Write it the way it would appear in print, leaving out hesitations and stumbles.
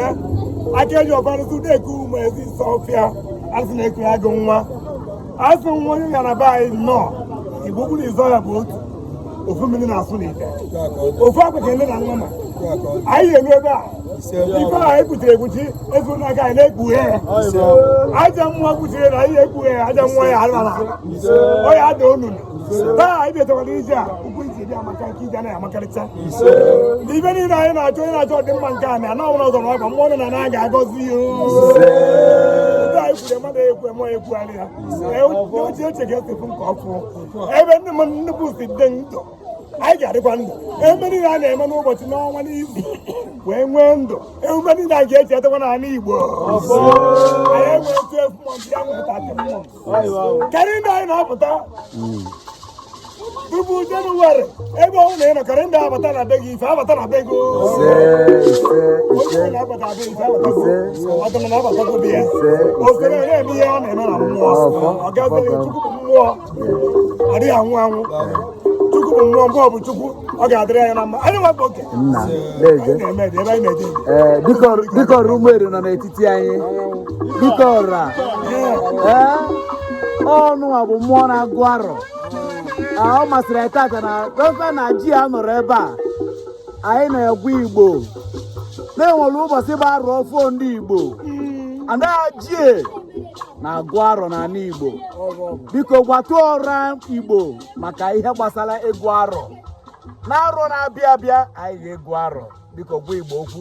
ya aka eji ọbarụzụ na-eku ụmụ ezi sọfịa asị na-eku ya gị nwa asị nwa onye ya na be anyị nnọọ igbo kwuru ịzọ ya bụ otu ofu mmiri na-asụ n'ite ofu akwa ka ele na nwa ma anyị elu ebe a ife a ekpuchiri ekpuchi ezu n'aka anyị na-ekpughe ya aja mmụọ kpuchiri na ihe ekpughe ya aja mmụọ ya ala na ọ ya ada onunu taa anyị bịatakwara ije a ukwu iji bịa maka nke ije anaghị amakarịcha ibe niile anyị na-achọ onye na-achọ ọdịmma nke a na ọbụla ọzọ na ọgba mmụọ na na ga-agọzi ya ndị anyị kwuru mmadụ ekwu mmụọ ekwugharị ya ochie oche ga-esepụ nke ọfụ ebe ndị mmadụ nnukwu si dị ndụ anyị ga-adịkwa ndụ emume niile a na-eme n'ụbọchị n'ọnwa n'izu wee nwee ndụ emume niile anyị ga-eji etekwa n'ala Igbo anyị enwee etu efu mọntụ ya nwepụta karịa ndị anyị na-apụta tupu Jenụwarị ebe ọ na ị nọ karịa ndị abata na be gị ife abata na be gị onye na-abata be ife abata na-abatago dị ya okere onye eme ihe ọ na-eme na mmụọ ọ gazighị Chukwu bụ mmụọ ọ dịghị anwụ anwụ Chukwu bụ mmụọ mgbe ọ bụ Chukwu ọ ga-adịrị anya na mma anyị nwepụ oke na-eme dị ebe anyị na-eje dịka ọrụ ụgbọelu nọ n'etiti anyị dịka ọra ọnụnwa bụ mmụọ na-agụ arọ ọ masịrị anyị tata na dọkịta na ji a nọrọ ebe a anyị na-egwu Igbo na-enwere ụbọchị bụ arụ ọfọ ndị Igbo anaghị na-agụ arọ n'ala Igbo biko gwatụ ọra Igbo maka ihe gbasara ịgụ arọ na arọ na-abịa abịa anyị ga-egwu arọ biko gwa Igbo okwu